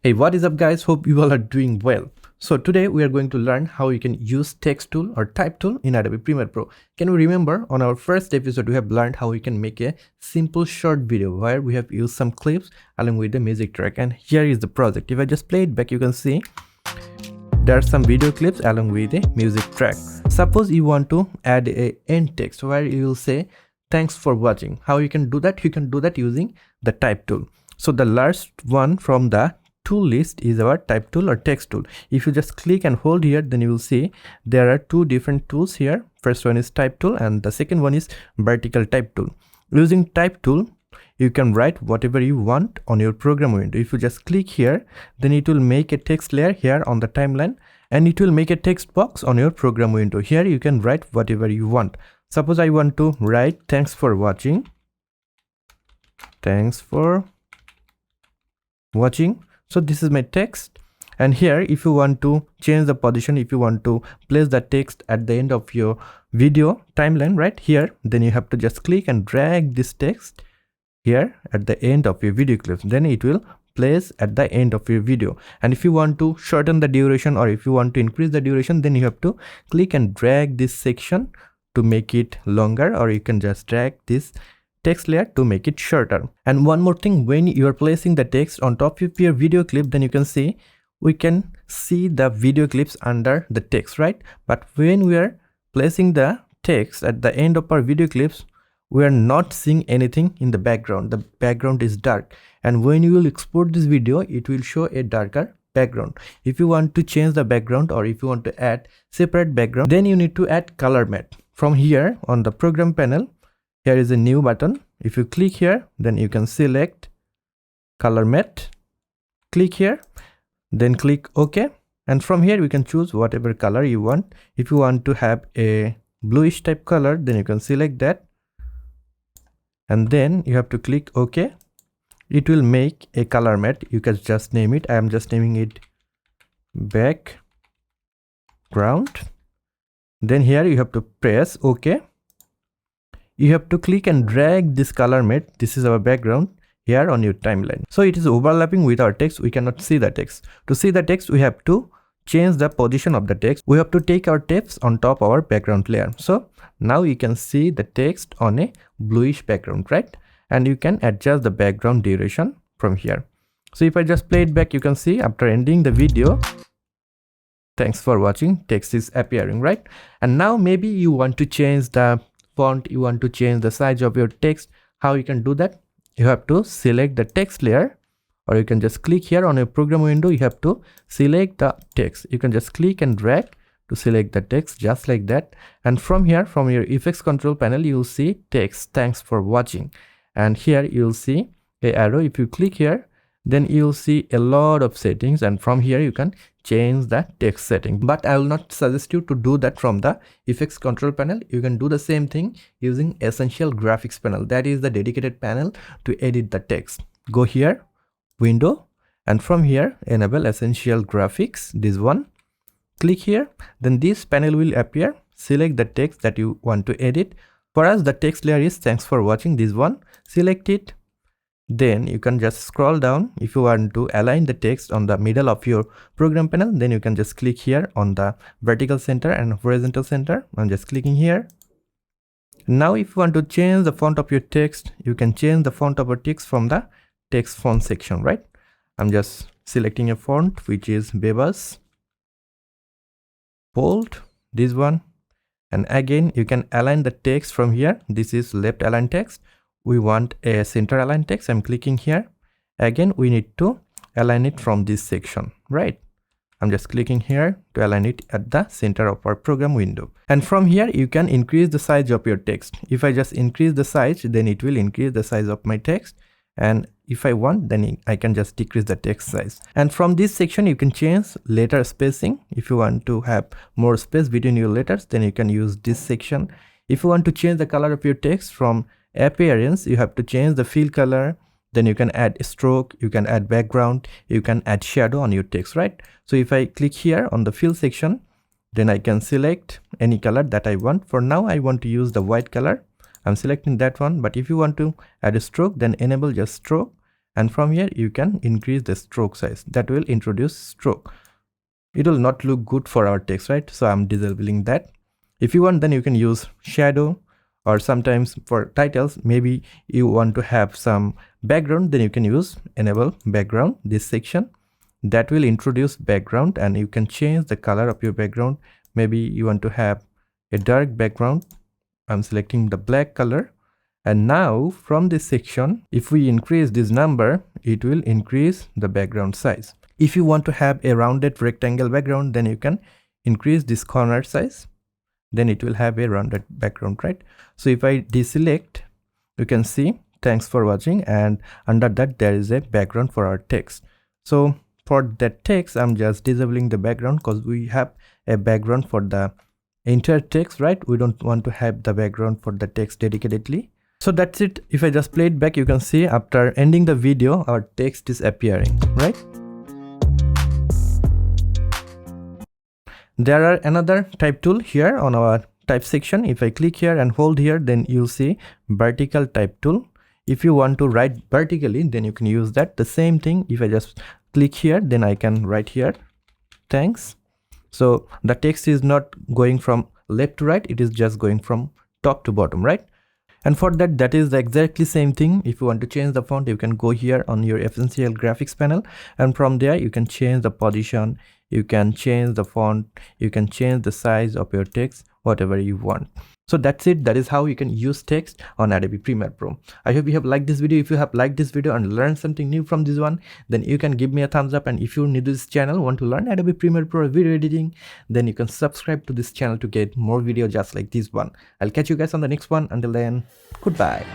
Hey, what is up guys? Hope you all are doing well. So today we are going to learn how you can use text tool or type tool in Adobe Premiere Pro. Can you remember on our first episode we have learned how we can make a simple short video where we have used some clips along with the music track, and here is the project. If I just play it back, you can see there are some video clips along with a music track. Suppose you want to add a end text where you will say thanks for watching. How you can do that? You can do that using the type tool. So the last one from the tool list is our type tool or text tool. If you just click and hold here, then you will see there are two different tools here. First one is type tool and the second one is vertical type tool. Using type tool, you can write whatever you want on your program window. If you just click here, then it will make a text layer here on the timeline, and it will make a text box on your program window. Here you can write whatever you want. Suppose I want to write thanks for watching. Thanks for watching. So this is my text, and here if you want to change the position, if you want to place the text at the end of your video timeline right here, then you have to just click and drag this text here at the end of your video clips. Then it will place at the end of your video. And if you want to shorten the duration or if you want to increase the duration, then you have to click and drag this section to make it longer, or you can just drag this text layer to make it shorter. And one more thing, when you are placing the text on top of your video clip, then you can see we can see the video clips under the text, right? But when we are placing the text at the end of our video clips, we are not seeing anything in the background. The background is dark, and when you will export this video, it will show a darker background. If you want to change the background or if you want to add separate background, then you need to add color matte. From here on the program panel, here is a new button. If you click here, then you can select color matte. Click here, then click OK. And from here you can choose whatever color you want. If you want to have a bluish type color, then you can select that. And then you have to click OK. It will make a color matte. You can just name it. I am just naming it background. Then here you have to press OK. You have to click and drag this color matte. This is our background here on your timeline. So it is overlapping with our text. We cannot see the text. To see the text, we have to change the position of the text. We have to take our text on top of our background layer. So now you can see the text on a bluish background, right? And you can adjust the background duration from here. So if I just play it back, you can see after ending the video, thanks for watching, text is appearing, right? And now maybe you want to change the font, you want to change the size of your text. How you can do that? You have to select the text layer, or you can just click here on your program window. You have to select the text. You can just click and drag to select the text just like that. And from here, from your effects control panel, you will see text, thanks for watching. And here you will see a arrow. If you click here, then you will see a lot of settings, and from here you can change the text setting. But I will not suggest you to do that from the effects control panel. You can do the same thing using essential graphics panel. That is the dedicated panel to edit the text. Go here, window, and from here enable essential graphics, this one. Click here, then this panel will appear. Select the text that you want to edit. For us, the text layer is thanks for watching, this one. Select it. Then you can just scroll down. If you want to align the text on the middle of your program panel, then you can just click here on the vertical center and horizontal center. I'm just clicking here. Now if you want to change the font of your text, you can change the font of your text from the text font section, right? I'm just selecting a font which is Bebas, bold, this one. And again, you can align the text from here. This is left align text. We want a center align text. I'm clicking here. Again, we need to align it from this section, right? I'm just clicking here to align it at the center of our program window. And from here, you can increase the size of your text. If I just increase the size, then it will increase the size of my text. And if I want, then I can just decrease the text size. And from this section, you can change letter spacing. If you want to have more space between your letters, then you can use this section. If you want to change the color of your text from appearance, you have to change the fill color. Then you can add stroke, you can add background, you can add shadow on your text, right? So if I click here on the fill section, then I can select any color that I want. For now, I want to use the white color. I'm selecting that one. But if you want to add a stroke, then enable just stroke. And and from here you can increase the stroke size. That will introduce stroke. It will not look good for our text, right? So I'm disabling that. If you want, then you can use shadow, or sometimes for titles maybe you want to have some background, then you can use enable background, this section that will introduce background, and you can change the color of your background. Maybe you want to have a dark background. I'm selecting the black color, and now from this section, if we increase this number, it will increase the background size. If you want to have a rounded rectangle background, then you can increase this corner size, then it will have a rounded background, right? So if I deselect, you can see thanks for watching, and under that there is a background for our text. So for that text, I'm just disabling the background because we have a background for the entire text, right? We don't want to have the background for the text dedicatedly. So that's it. If I just play it back, you can see after ending the video, our text is appearing, right? There are another type tool here on our type section. If I click here and hold here, then you'll see vertical type tool. If you want to write vertically, then you can use that. The same thing, if I just click here, then I can write here, thanks. So the text is not going from left to right, it is just going from top to bottom, right? And for that, that is the exactly same thing. If you want to change the font, you can go here on your essential graphics panel, and from there you can change the position, you can change the font, you can change the size of your text, whatever you want. So that's it. That is how you can use text on Adobe Premiere Pro. I hope you have liked this video. If you have liked this video and learned something new from this one, then you can give me a thumbs up. And if you're new to this channel, want to learn Adobe Premiere Pro video editing, then you can subscribe to this channel to get more videos just like this one. I'll catch you guys on the next one. Until then, goodbye.